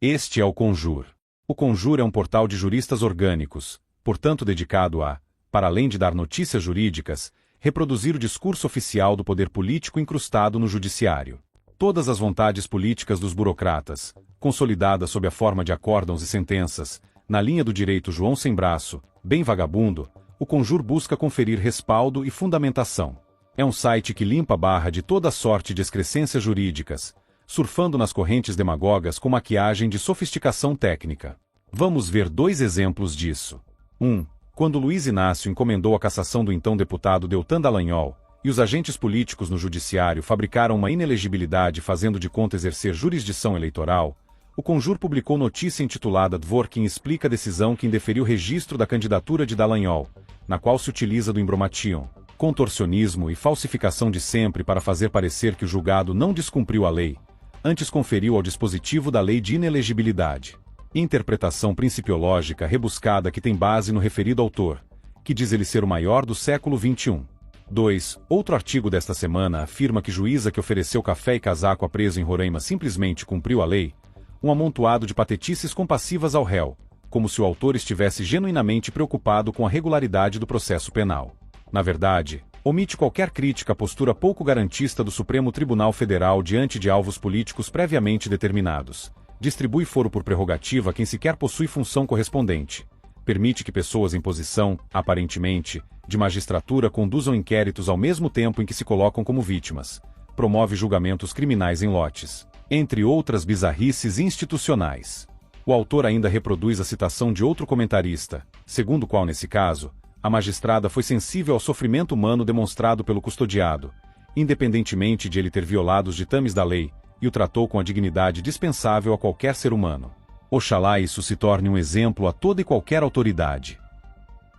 Este é o Conjur. O Conjur é um portal de juristas orgânicos, portanto dedicado a, para além de dar notícias jurídicas, reproduzir o discurso oficial do poder político incrustado no judiciário. Todas as vontades políticas dos burocratas, consolidadas sob a forma de acórdãos e sentenças, na linha do direito João sem braço, bem vagabundo, o Conjur busca conferir respaldo e fundamentação. É um site que limpa a barra de toda sorte de excrescências jurídicas, surfando nas correntes demagogas com maquiagem de sofisticação técnica. Vamos ver 2 exemplos disso. 1. Quando Luiz Inácio encomendou a cassação do então deputado Deltan Dallagnol, e os agentes políticos no judiciário fabricaram uma inelegibilidade fazendo de conta exercer jurisdição eleitoral, o Conjur publicou notícia intitulada Dworkin explica a decisão que indeferiu o registro da candidatura de Dallagnol, na qual se utiliza do imbromation, contorcionismo e falsificação de sempre para fazer parecer que o julgado não descumpriu a lei, antes conferiu ao dispositivo da lei de inelegibilidade. Interpretação principiológica rebuscada que tem base no referido autor, que diz ele ser o maior do século XXI. 2. Outro artigo desta semana afirma que juíza que ofereceu café e casaco a preso em Roraima simplesmente cumpriu a lei, um amontoado de patetices compassivas ao réu, como se o autor estivesse genuinamente preocupado com a regularidade do processo penal. Na verdade, omite qualquer crítica à postura pouco garantista do Supremo Tribunal Federal diante de alvos políticos previamente determinados. Distribui foro por prerrogativa a quem sequer possui função correspondente. Permite que pessoas em posição, aparentemente, de magistratura conduzam inquéritos ao mesmo tempo em que se colocam como vítimas. Promove julgamentos criminais em lotes. Entre outras bizarrices institucionais. O autor ainda reproduz a citação de outro comentarista, segundo o qual nesse caso, a magistrada foi sensível ao sofrimento humano demonstrado pelo custodiado, independentemente de ele ter violado os ditames da lei, e o tratou com a dignidade dispensável a qualquer ser humano. Oxalá isso se torne um exemplo a toda e qualquer autoridade.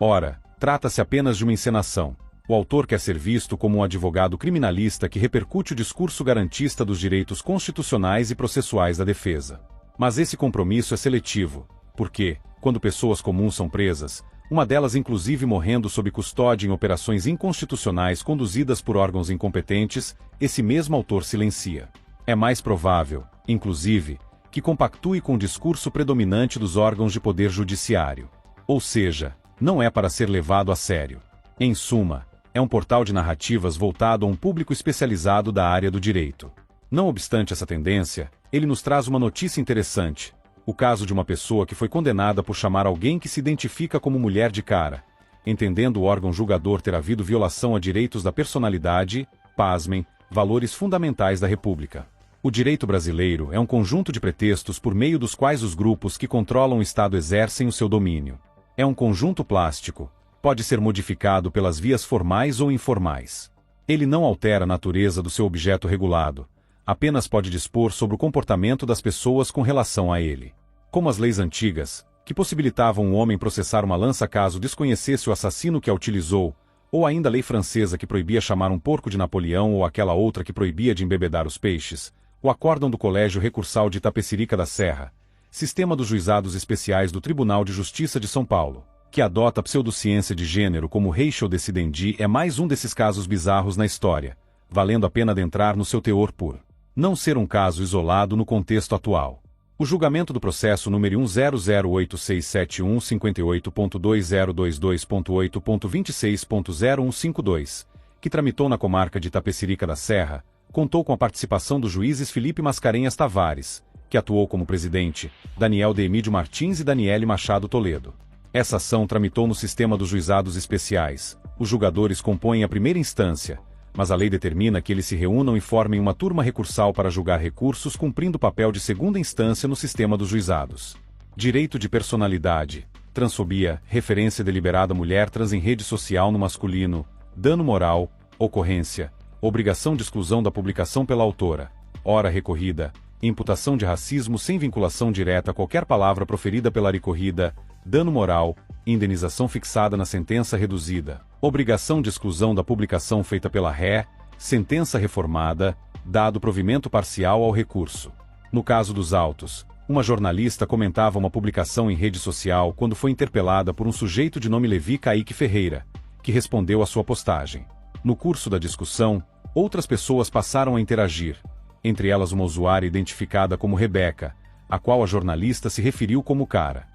Ora, trata-se apenas de uma encenação. O autor quer ser visto como um advogado criminalista que repercute o discurso garantista dos direitos constitucionais e processuais da defesa. Mas esse compromisso é seletivo, porque, quando pessoas comuns são presas, uma delas inclusive morrendo sob custódia em operações inconstitucionais conduzidas por órgãos incompetentes, esse mesmo autor silencia. É mais provável, inclusive, que compactue com o discurso predominante dos órgãos de poder judiciário. Ou seja, não é para ser levado a sério. Em suma, é um portal de narrativas voltado a um público especializado da área do direito. Não obstante essa tendência, ele nos traz uma notícia interessante. O caso de uma pessoa que foi condenada por chamar alguém que se identifica como mulher de cara, entendendo o órgão julgador ter havido violação a direitos da personalidade, pasmem, valores fundamentais da República. O direito brasileiro é um conjunto de pretextos por meio dos quais os grupos que controlam o Estado exercem o seu domínio. É um conjunto plástico, pode ser modificado pelas vias formais ou informais. Ele não altera a natureza do seu objeto regulado, apenas pode dispor sobre o comportamento das pessoas com relação a ele. Como as leis antigas, que possibilitavam um homem processar uma lança caso desconhecesse o assassino que a utilizou, ou ainda a lei francesa que proibia chamar um porco de Napoleão ou aquela outra que proibia de embebedar os peixes, o acórdão do Colégio Recursal de Itapecerica da Serra, sistema dos juizados especiais do Tribunal de Justiça de São Paulo, que adota a pseudociência de gênero como ratio decidendi é mais um desses casos bizarros na história, valendo a pena adentrar no seu teor por não ser um caso isolado no contexto atual. O julgamento do processo número 100867158.2022.8.26.0152, que tramitou na comarca de Itapecerica da Serra, contou com a participação dos juízes Felipe Mascarenhas Tavares, que atuou como presidente, Daniel de Emídio Martins e Daniele Machado Toledo. Essa ação tramitou no sistema dos juizados especiais. Os julgadores compõem a primeira instância, mas a lei determina que eles se reúnam e formem uma turma recursal para julgar recursos cumprindo o papel de segunda instância no sistema dos juizados. Direito de personalidade, transfobia, referência deliberada mulher trans em rede social no masculino, dano moral, ocorrência, obrigação de exclusão da publicação pela autora, hora recorrida, imputação de racismo sem vinculação direta a qualquer palavra proferida pela recorrida, dano moral, indenização fixada na sentença reduzida, obrigação de exclusão da publicação feita pela ré, sentença reformada, dado provimento parcial ao recurso. No caso dos autos, uma jornalista comentava uma publicação em rede social quando foi interpelada por um sujeito de nome Levi Kaique Ferreira, que respondeu à sua postagem. No curso da discussão, outras pessoas passaram a interagir, entre elas uma usuária identificada como Rebeca, a qual a jornalista se referiu como cara.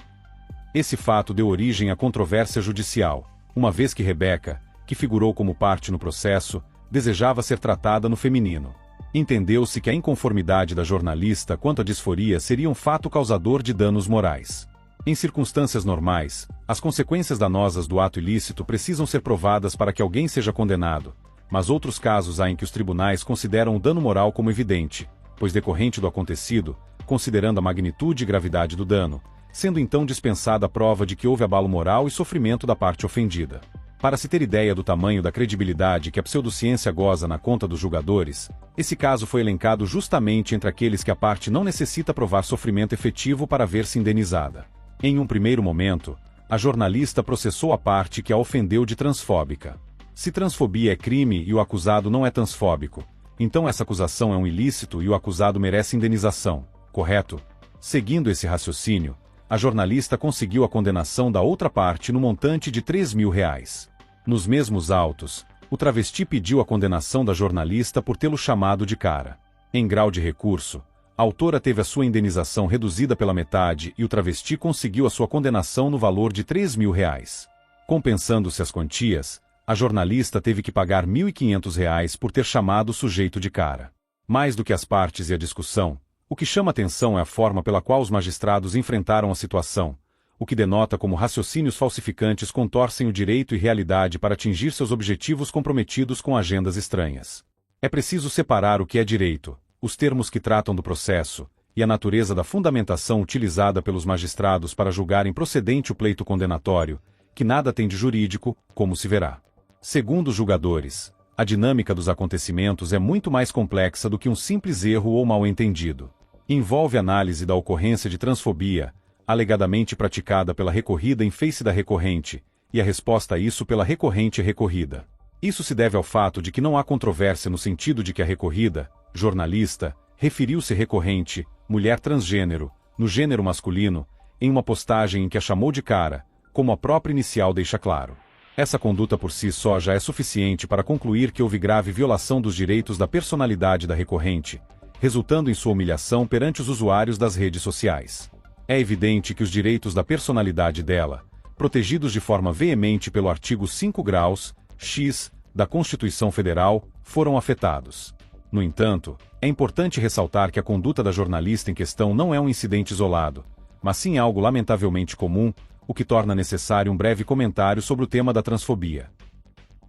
Esse fato deu origem à controvérsia judicial, uma vez que Rebeca, que figurou como parte no processo, desejava ser tratada no feminino. Entendeu-se que a inconformidade da jornalista quanto à disforia seria um fato causador de danos morais. Em circunstâncias normais, as consequências danosas do ato ilícito precisam ser provadas para que alguém seja condenado, mas outros casos há em que os tribunais consideram o dano moral como evidente, pois decorrente do acontecido, considerando a magnitude e gravidade do dano, sendo então dispensada a prova de que houve abalo moral e sofrimento da parte ofendida. Para se ter ideia do tamanho da credibilidade que a pseudociência goza na conta dos julgadores, esse caso foi elencado justamente entre aqueles que a parte não necessita provar sofrimento efetivo para ver-se indenizada. Em um primeiro momento, a jornalista processou a parte que a ofendeu de transfóbica. Se transfobia é crime e o acusado não é transfóbico, então essa acusação é um ilícito e o acusado merece indenização, correto? Seguindo esse raciocínio, a jornalista conseguiu a condenação da outra parte no montante de R$3.000. Nos mesmos autos, o travesti pediu a condenação da jornalista por tê-lo chamado de cara. Em grau de recurso, a autora teve a sua indenização reduzida pela metade e o travesti conseguiu a sua condenação no valor de R$3.000. Compensando-se as quantias, a jornalista teve que pagar R$1.500 por ter chamado o sujeito de cara. Mais do que as partes e a discussão, o que chama atenção é a forma pela qual os magistrados enfrentaram a situação, o que denota como raciocínios falsificantes contorcem o direito e realidade para atingir seus objetivos comprometidos com agendas estranhas. É preciso separar o que é direito, os termos que tratam do processo, e a natureza da fundamentação utilizada pelos magistrados para julgarem procedente o pleito condenatório, que nada tem de jurídico, como se verá. Segundo os julgadores, a dinâmica dos acontecimentos é muito mais complexa do que um simples erro ou mal-entendido. Envolve análise da ocorrência de transfobia, alegadamente praticada pela recorrida em face da recorrente, e a resposta a isso pela recorrente recorrida. Isso se deve ao fato de que não há controvérsia no sentido de que a recorrida, jornalista, referiu-se recorrente, mulher transgênero, no gênero masculino, em uma postagem em que a chamou de cara, como a própria inicial deixa claro. Essa conduta por si só já é suficiente para concluir que houve grave violação dos direitos da personalidade da recorrente, resultando em sua humilhação perante os usuários das redes sociais. É evidente que os direitos da personalidade dela, protegidos de forma veemente pelo artigo 5 graus, X, da Constituição Federal, foram afetados. No entanto, é importante ressaltar que a conduta da jornalista em questão não é um incidente isolado, mas sim algo lamentavelmente comum, o que torna necessário um breve comentário sobre o tema da transfobia.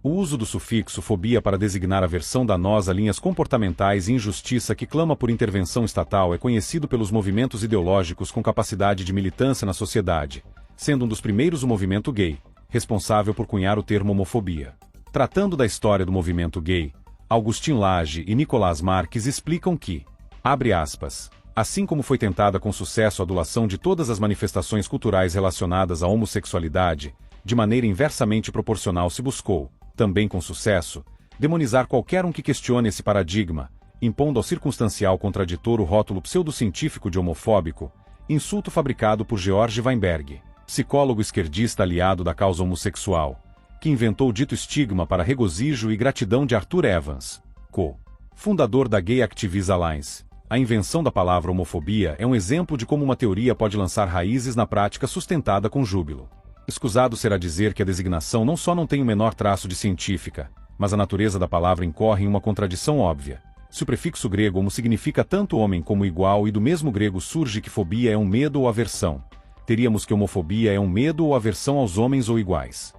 O uso do sufixo fobia para designar a versão danosa a linhas comportamentais e injustiça que clama por intervenção estatal é conhecido pelos movimentos ideológicos com capacidade de militância na sociedade, sendo um dos primeiros o movimento gay, responsável por cunhar o termo homofobia. Tratando da história do movimento gay, Augustin Lage e Nicolás Marques explicam que, abre aspas, assim como foi tentada com sucesso a adulação de todas as manifestações culturais relacionadas à homossexualidade, de maneira inversamente proporcional se buscou, também com sucesso, demonizar qualquer um que questione esse paradigma, impondo ao circunstancial contraditor o rótulo pseudocientífico de homofóbico, insulto fabricado por George Weinberg, psicólogo esquerdista aliado da causa homossexual, que inventou o dito estigma para regozijo e gratidão de Arthur Evans, co-fundador da Gay Activists Alliance. A invenção da palavra homofobia é um exemplo de como uma teoria pode lançar raízes na prática sustentada com júbilo. Escusado será dizer que a designação não só não tem o menor traço de científica, mas a natureza da palavra incorre em uma contradição óbvia. Se o prefixo grego homo significa tanto homem como igual e do mesmo grego surge que fobia é um medo ou aversão, teríamos que homofobia é um medo ou aversão aos homens ou iguais.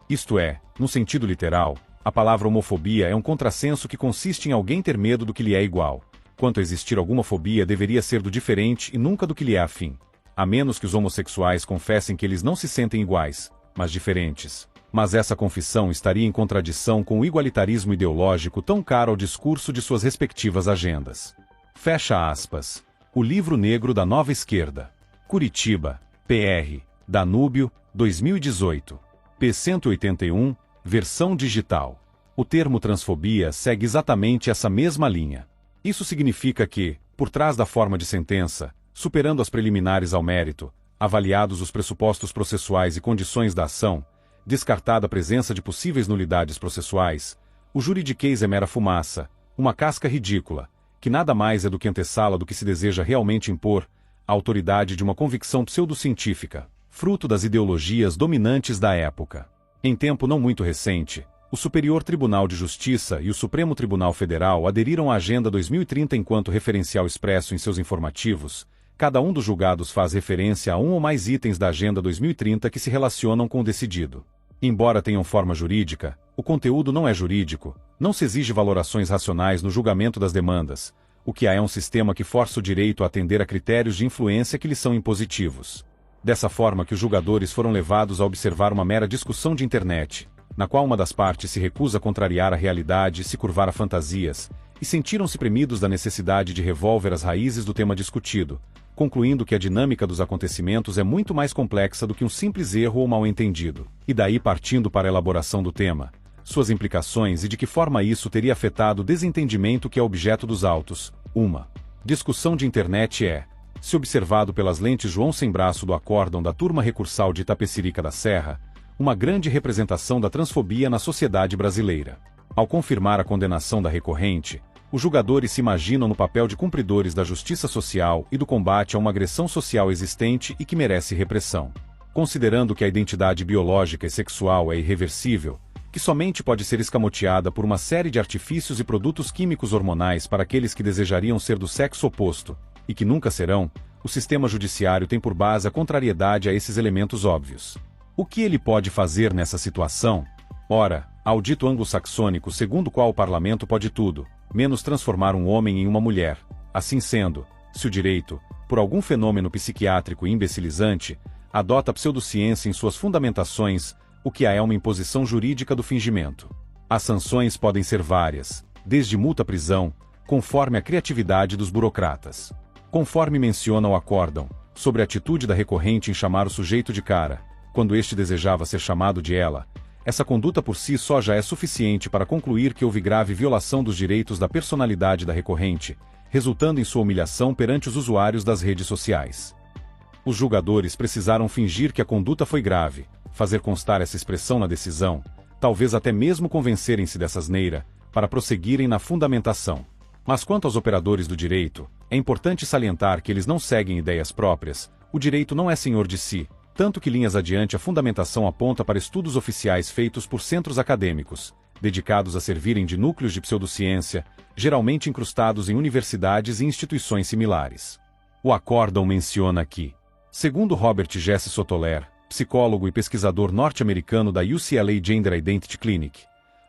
Isto é, no sentido literal, a palavra homofobia é um contrassenso que consiste em alguém ter medo do que lhe é igual. Quanto a existir alguma fobia deveria ser do diferente e nunca do que lhe é afim. A menos que os homossexuais confessem que eles não se sentem iguais, mas diferentes. Mas essa confissão estaria em contradição com o igualitarismo ideológico tão caro ao discurso de suas respectivas agendas. Fecha aspas. O Livro Negro da Nova Esquerda. Curitiba, PR, Danúbio, 2018. P. 181, versão digital. O termo transfobia segue exatamente essa mesma linha. Isso significa que, por trás da forma de sentença, superando as preliminares ao mérito, avaliados os pressupostos processuais e condições da ação, descartada a presença de possíveis nulidades processuais, o juridiquês é mera fumaça, uma casca ridícula, que nada mais é do que antessala do que se deseja realmente impor, a autoridade de uma convicção pseudocientífica, fruto das ideologias dominantes da época. Em tempo não muito recente, o Superior Tribunal de Justiça e o Supremo Tribunal Federal aderiram à Agenda 2030 enquanto referencial expresso em seus informativos. Cada um dos julgados faz referência a um ou mais itens da Agenda 2030 que se relacionam com o decidido. Embora tenham forma jurídica, o conteúdo não é jurídico, não se exige valorações racionais no julgamento das demandas. O que há é um sistema que força o direito a atender a critérios de influência que lhe são impositivos. Dessa forma que os julgadores foram levados a observar uma mera discussão de internet, na qual uma das partes se recusa a contrariar a realidade e se curvar a fantasias, e sentiram-se premidos da necessidade de revolver as raízes do tema discutido, concluindo que a dinâmica dos acontecimentos é muito mais complexa do que um simples erro ou mal-entendido, e daí partindo para a elaboração do tema, suas implicações e de que forma isso teria afetado o desentendimento que é objeto dos autos. Uma discussão de internet é, se observado pelas lentes João Sem Braço do acórdão da turma recursal de Itapecerica da Serra, uma grande representação da transfobia na sociedade brasileira. Ao confirmar a condenação da recorrente, os julgadores se imaginam no papel de cumpridores da justiça social e do combate a uma agressão social existente e que merece repressão. Considerando que a identidade biológica e sexual é irreversível, que somente pode ser escamoteada por uma série de artifícios e produtos químicos hormonais para aqueles que desejariam ser do sexo oposto, e que nunca serão, o sistema judiciário tem por base a contrariedade a esses elementos óbvios. O que ele pode fazer nessa situação? Ora, há o dito anglo-saxônico segundo o qual o parlamento pode tudo, menos transformar um homem em uma mulher. Assim sendo, se o direito, por algum fenômeno psiquiátrico imbecilizante, adota a pseudociência em suas fundamentações, o que há é uma imposição jurídica do fingimento. As sanções podem ser várias, desde multa à prisão, conforme a criatividade dos burocratas. Conforme menciona o acórdão, sobre a atitude da recorrente em chamar o sujeito de cara, quando este desejava ser chamado de ela, essa conduta por si só já é suficiente para concluir que houve grave violação dos direitos da personalidade da recorrente, resultando em sua humilhação perante os usuários das redes sociais. Os julgadores precisaram fingir que a conduta foi grave, fazer constar essa expressão na decisão, talvez até mesmo convencerem-se dessa asneira, para prosseguirem na fundamentação. Mas quanto aos operadores do direito, é importante salientar que eles não seguem ideias próprias, o direito não é senhor de si, tanto que linhas adiante a fundamentação aponta para estudos oficiais feitos por centros acadêmicos, dedicados a servirem de núcleos de pseudociência, geralmente incrustados em universidades e instituições similares. O acórdão menciona que, segundo Robert Jesse Sotoler, psicólogo e pesquisador norte-americano da UCLA Gender Identity Clinic,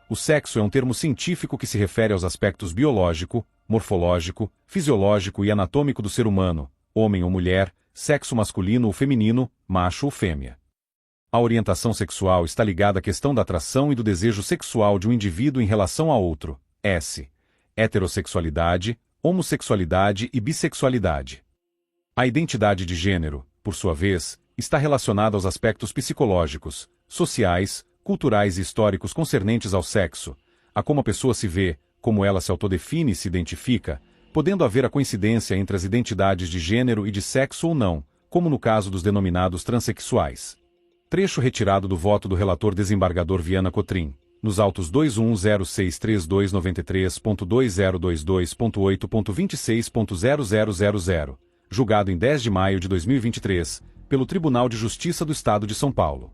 o sexo é um termo científico que se refere aos aspectos biológico, morfológico, fisiológico e anatômico do ser humano, homem ou mulher, sexo masculino ou feminino, macho ou fêmea. A orientação sexual está ligada à questão da atração e do desejo sexual de um indivíduo em relação a outro. S. Heterossexualidade, homossexualidade e bissexualidade. A identidade de gênero, por sua vez, está relacionada aos aspectos psicológicos, sociais, culturais e históricos concernentes ao sexo, a como a pessoa se vê, como ela se autodefine e se identifica, podendo haver a coincidência entre as identidades de gênero e de sexo ou não, como no caso dos denominados transexuais. Trecho retirado do voto do relator desembargador Viana Cotrim, nos autos 21063293.2022.8.26.0000, julgado em 10 de maio de 2023, pelo Tribunal de Justiça do Estado de São Paulo.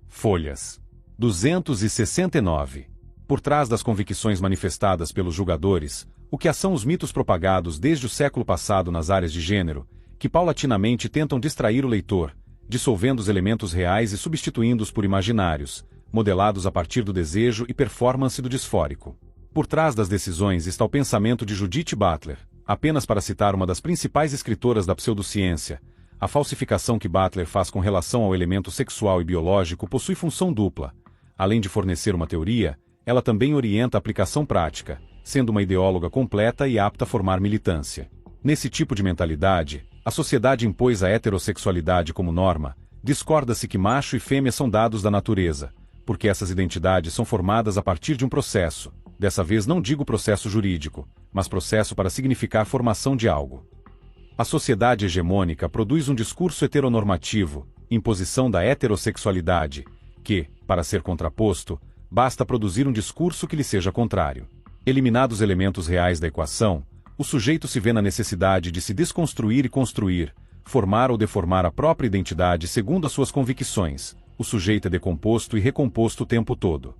Folhas 269. Por trás das convicções manifestadas pelos julgadores, o que são os mitos propagados desde o século passado nas áreas de gênero, que paulatinamente tentam distrair o leitor, dissolvendo os elementos reais e substituindo-os por imaginários, modelados a partir do desejo e performance do disfórico. Por trás das decisões está o pensamento de Judith Butler, apenas para citar uma das principais escritoras da pseudociência. A falsificação que Butler faz com relação ao elemento sexual e biológico possui função dupla. Além de fornecer uma teoria, ela também orienta a aplicação prática, sendo uma ideóloga completa e apta a formar militância. Nesse tipo de mentalidade, a sociedade impôs a heterossexualidade como norma, discorda-se que macho e fêmea são dados da natureza, porque essas identidades são formadas a partir de um processo, dessa vez não digo processo jurídico, mas processo para significar formação de algo. A sociedade hegemônica produz um discurso heteronormativo, imposição da heterossexualidade, que, para ser contraposto, basta produzir um discurso que lhe seja contrário. Eliminados os elementos reais da equação, o sujeito se vê na necessidade de se desconstruir e construir, formar ou deformar a própria identidade segundo as suas convicções. O sujeito é decomposto e recomposto o tempo todo.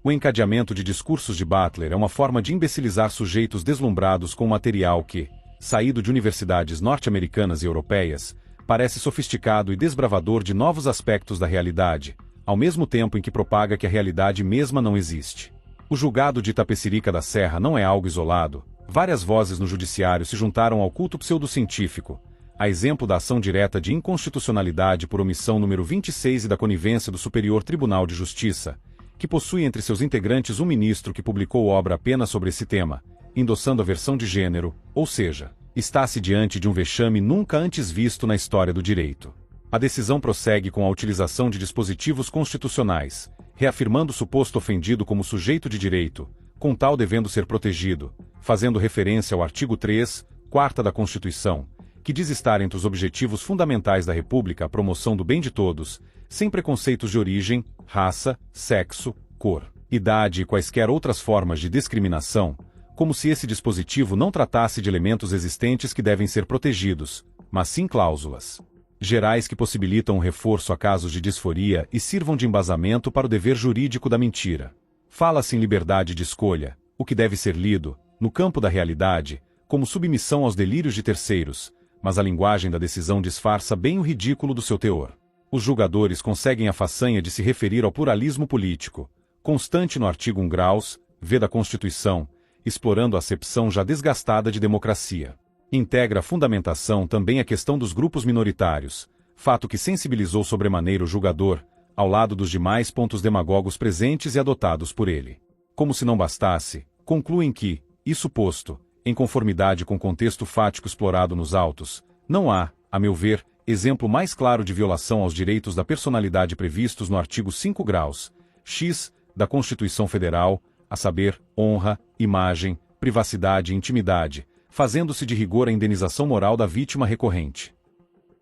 O encadeamento de discursos de Butler é uma forma de imbecilizar sujeitos deslumbrados com material que, saído de universidades norte-americanas e europeias, parece sofisticado e desbravador de novos aspectos da realidade, ao mesmo tempo em que propaga que a realidade mesma não existe. O julgado de Itapecerica da Serra não é algo isolado. Várias vozes no judiciário se juntaram ao culto pseudocientífico, a exemplo da ação direta de inconstitucionalidade por omissão número 26 e da conivência do Superior Tribunal de Justiça, que possui entre seus integrantes um ministro que publicou obra apenas sobre esse tema, endossando a versão de gênero, ou seja, está-se diante de um vexame nunca antes visto na história do direito. A decisão prossegue com a utilização de dispositivos constitucionais, reafirmando o suposto ofendido como sujeito de direito, com tal devendo ser protegido, fazendo referência ao artigo 3, 4ª da Constituição, que diz estar entre os objetivos fundamentais da República a promoção do bem de todos, sem preconceitos de origem, raça, sexo, cor, idade e quaisquer outras formas de discriminação, como se esse dispositivo não tratasse de elementos existentes que devem ser protegidos, mas sim cláusulas gerais que possibilitam um reforço a casos de disforia e sirvam de embasamento para o dever jurídico da mentira. Fala-se em liberdade de escolha, o que deve ser lido, no campo da realidade, como submissão aos delírios de terceiros, mas a linguagem da decisão disfarça bem o ridículo do seu teor. Os julgadores conseguem a façanha de se referir ao pluralismo político, constante no artigo 1 graus, v da Constituição, explorando a acepção já desgastada de democracia. Integra a fundamentação também a questão dos grupos minoritários, fato que sensibilizou sobremaneira o julgador, ao lado dos demais pontos demagogos presentes e adotados por ele. Como se não bastasse, concluem que, isso posto, em conformidade com o contexto fático explorado nos autos, não há, a meu ver, exemplo mais claro de violação aos direitos da personalidade previstos no artigo 5 graus, x, da Constituição Federal, a saber, honra, imagem, privacidade e intimidade, fazendo-se de rigor a indenização moral da vítima recorrente.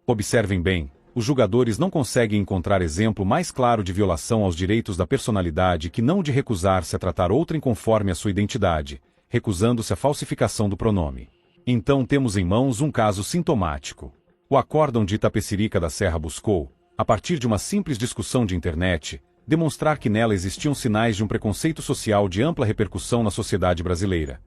Observem bem, os julgadores não conseguem encontrar exemplo mais claro de violação aos direitos da personalidade que não de recusar-se a tratar outrem conforme a sua identidade, recusando-se à falsificação do pronome. Então temos em mãos um caso sintomático. O acórdão de Itapecerica da Serra buscou, a partir de uma simples discussão de internet, demonstrar que nela existiam sinais de um preconceito social de ampla repercussão na sociedade brasileira.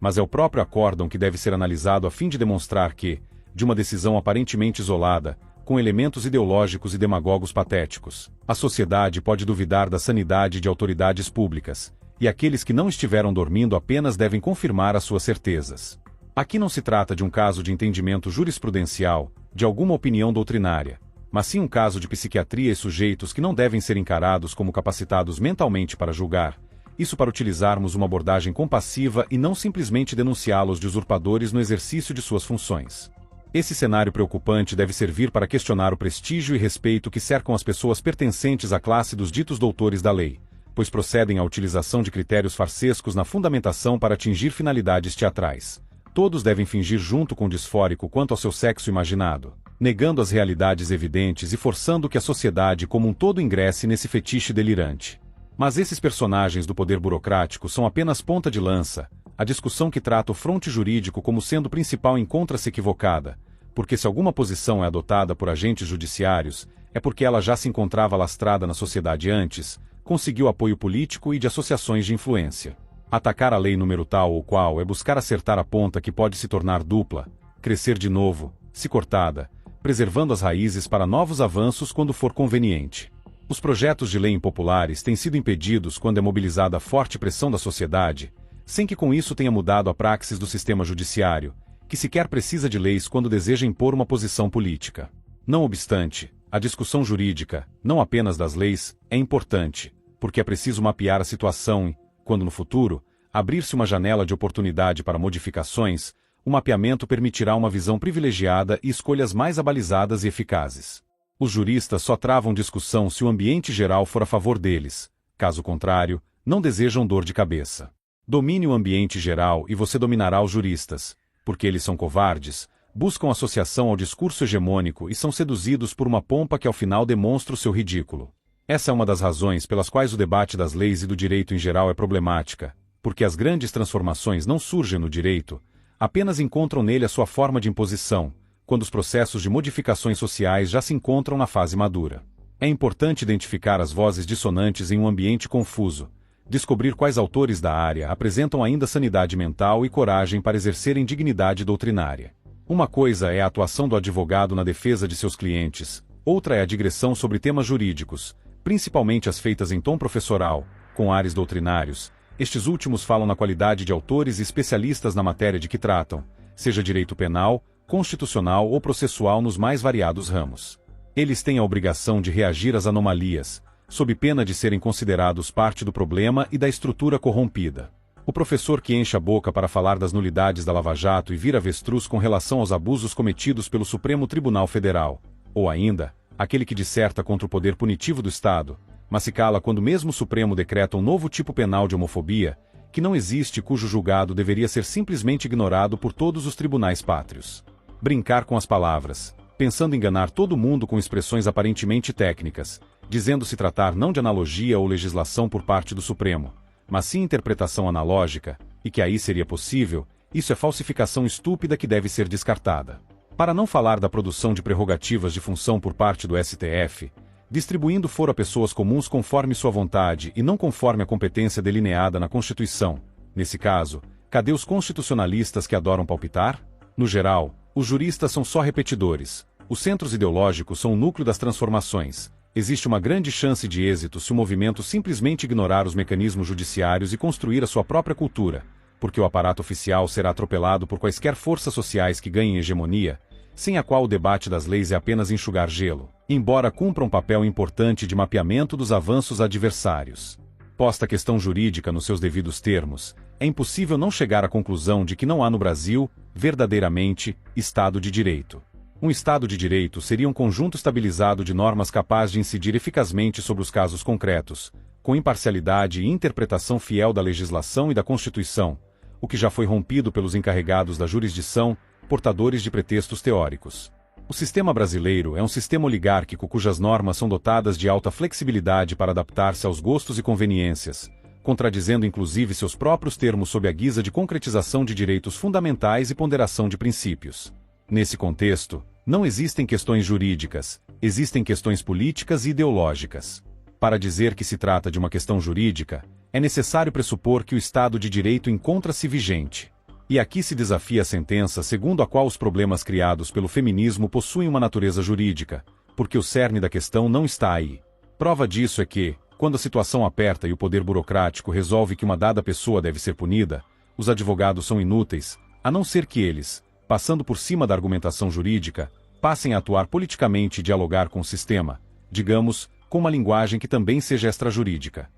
Mas é o próprio acórdão que deve ser analisado a fim de demonstrar que, de uma decisão aparentemente isolada, com elementos ideológicos e demagogos patéticos, a sociedade pode duvidar da sanidade de autoridades públicas, e aqueles que não estiveram dormindo apenas devem confirmar as suas certezas. Aqui não se trata de um caso de entendimento jurisprudencial, de alguma opinião doutrinária, mas sim um caso de psiquiatria e sujeitos que não devem ser encarados como capacitados mentalmente para julgar, isso para utilizarmos uma abordagem compassiva e não simplesmente denunciá-los de usurpadores no exercício de suas funções. Esse cenário preocupante deve servir para questionar o prestígio e respeito que cercam as pessoas pertencentes à classe dos ditos doutores da lei, pois procedem à utilização de critérios farsescos na fundamentação para atingir finalidades teatrais. Todos devem fingir junto com o disfórico quanto ao seu sexo imaginado, negando as realidades evidentes e forçando que a sociedade como um todo ingresse nesse fetiche delirante. Mas esses personagens do poder burocrático são apenas ponta de lança. A discussão que trata o fronte jurídico como sendo principal encontra-se equivocada, porque se alguma posição é adotada por agentes judiciários, é porque ela já se encontrava lastrada na sociedade antes, conseguiu apoio político e de associações de influência. Atacar a lei número tal ou qual é buscar acertar a ponta que pode se tornar dupla, crescer de novo, se cortada, preservando as raízes para novos avanços quando for conveniente. Os projetos de lei impopulares têm sido impedidos quando é mobilizada a forte pressão da sociedade, sem que com isso tenha mudado a praxis do sistema judiciário, que sequer precisa de leis quando deseja impor uma posição política. Não obstante, a discussão jurídica, não apenas das leis, é importante, porque é preciso mapear a situação e, quando no futuro, abrir-se uma janela de oportunidade para modificações, o mapeamento permitirá uma visão privilegiada e escolhas mais abalizadas e eficazes. Os juristas só travam discussão se o ambiente geral for a favor deles, caso contrário, não desejam dor de cabeça. Domine o ambiente geral e você dominará os juristas, porque eles são covardes, buscam associação ao discurso hegemônico e são seduzidos por uma pompa que ao final demonstra o seu ridículo. Essa é uma das razões pelas quais o debate das leis e do direito em geral é problemática, porque as grandes transformações não surgem no direito, apenas encontram nele a sua forma de imposição, quando os processos de modificações sociais já se encontram na fase madura. É importante identificar as vozes dissonantes em um ambiente confuso, descobrir quais autores da área apresentam ainda sanidade mental e coragem para exercerem dignidade doutrinária. Uma coisa é a atuação do advogado na defesa de seus clientes, outra é a digressão sobre temas jurídicos, principalmente as feitas em tom professoral, com ares doutrinários. Estes últimos falam na qualidade de autores e especialistas na matéria de que tratam, seja direito penal, constitucional ou processual nos mais variados ramos. Eles têm a obrigação de reagir às anomalias, sob pena de serem considerados parte do problema e da estrutura corrompida. O professor que enche a boca para falar das nulidades da Lava Jato e vira avestruz com relação aos abusos cometidos pelo Supremo Tribunal Federal, ou ainda, aquele que disserta contra o poder punitivo do Estado, mas se cala quando mesmo o Supremo decreta um novo tipo penal de homofobia, que não existe e cujo julgado deveria ser simplesmente ignorado por todos os tribunais pátrios. Brincar com as palavras, pensando enganar todo mundo com expressões aparentemente técnicas, dizendo se tratar não de analogia ou legislação por parte do Supremo, mas sim interpretação analógica, e que aí seria possível, isso é falsificação estúpida que deve ser descartada. Para não falar da produção de prerrogativas de função por parte do STF, distribuindo foro a pessoas comuns conforme sua vontade e não conforme a competência delineada na Constituição. Nesse caso, cadê os constitucionalistas que adoram palpitar? No geral, os juristas são só repetidores. Os centros ideológicos são o núcleo das transformações. Existe uma grande chance de êxito se o movimento simplesmente ignorar os mecanismos judiciários e construir a sua própria cultura, porque o aparato oficial será atropelado por quaisquer forças sociais que ganhem hegemonia, sem a qual o debate das leis é apenas enxugar gelo, embora cumpra um papel importante de mapeamento dos avanços adversários. Posta a questão jurídica nos seus devidos termos, é impossível não chegar à conclusão de que não há no Brasil, verdadeiramente, Estado de Direito. Um Estado de Direito seria um conjunto estabilizado de normas capaz de incidir eficazmente sobre os casos concretos, com imparcialidade e interpretação fiel da legislação e da Constituição, o que já foi rompido pelos encarregados da jurisdição, portadores de pretextos teóricos. O sistema brasileiro é um sistema oligárquico cujas normas são dotadas de alta flexibilidade para adaptar-se aos gostos e conveniências, contradizendo inclusive seus próprios termos sob a guisa de concretização de direitos fundamentais e ponderação de princípios. Nesse contexto, não existem questões jurídicas, existem questões políticas e ideológicas. Para dizer que se trata de uma questão jurídica, é necessário pressupor que o Estado de Direito encontra-se vigente. E aqui se desafia a sentença segundo a qual os problemas criados pelo feminismo possuem uma natureza jurídica, porque o cerne da questão não está aí. Prova disso é que, quando a situação aperta e o poder burocrático resolve que uma dada pessoa deve ser punida, os advogados são inúteis, a não ser que eles, passando por cima da argumentação jurídica, passem a atuar politicamente e dialogar com o sistema, digamos, com uma linguagem que também seja extrajurídica.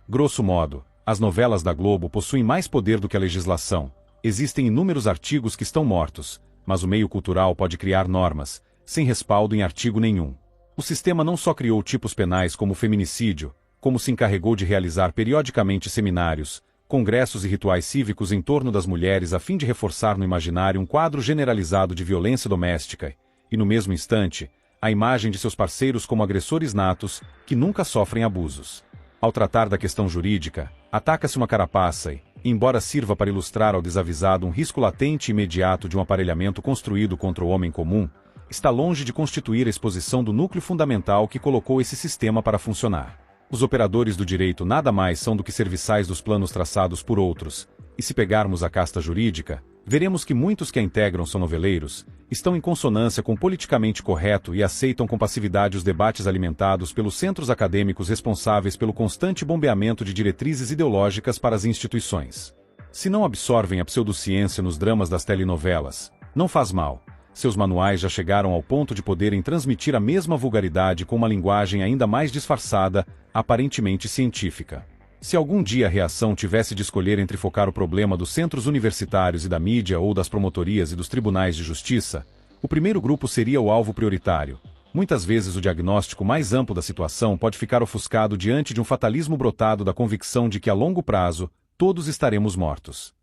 Grosso modo, as novelas da Globo possuem mais poder do que a legislação. Existem inúmeros artigos que estão mortos, mas o meio cultural pode criar normas, sem respaldo em artigo nenhum. O sistema não só criou tipos penais como o feminicídio, como se encarregou de realizar periodicamente seminários, congressos e rituais cívicos em torno das mulheres a fim de reforçar no imaginário um quadro generalizado de violência doméstica, e no mesmo instante, a imagem de seus parceiros como agressores natos, que nunca sofrem abusos. Ao tratar da questão jurídica, ataca-se uma carapaça e, embora sirva para ilustrar ao desavisado um risco latente e imediato de um aparelhamento construído contra o homem comum, está longe de constituir a exposição do núcleo fundamental que colocou esse sistema para funcionar. Os operadores do direito nada mais são do que serviçais dos planos traçados por outros, e se pegarmos a casta jurídica, veremos que muitos que a integram são noveleiros, estão em consonância com o politicamente correto e aceitam com passividade os debates alimentados pelos centros acadêmicos responsáveis pelo constante bombeamento de diretrizes ideológicas para as instituições. Se não absorvem a pseudociência nos dramas das telenovelas, não faz mal. Seus manuais já chegaram ao ponto de poderem transmitir a mesma vulgaridade com uma linguagem ainda mais disfarçada, aparentemente científica. Se algum dia a reação tivesse de escolher entre focar o problema dos centros universitários e da mídia ou das promotorias e dos tribunais de justiça, o primeiro grupo seria o alvo prioritário. Muitas vezes o diagnóstico mais amplo da situação pode ficar ofuscado diante de um fatalismo brotado da convicção de que a longo prazo, todos estaremos mortos.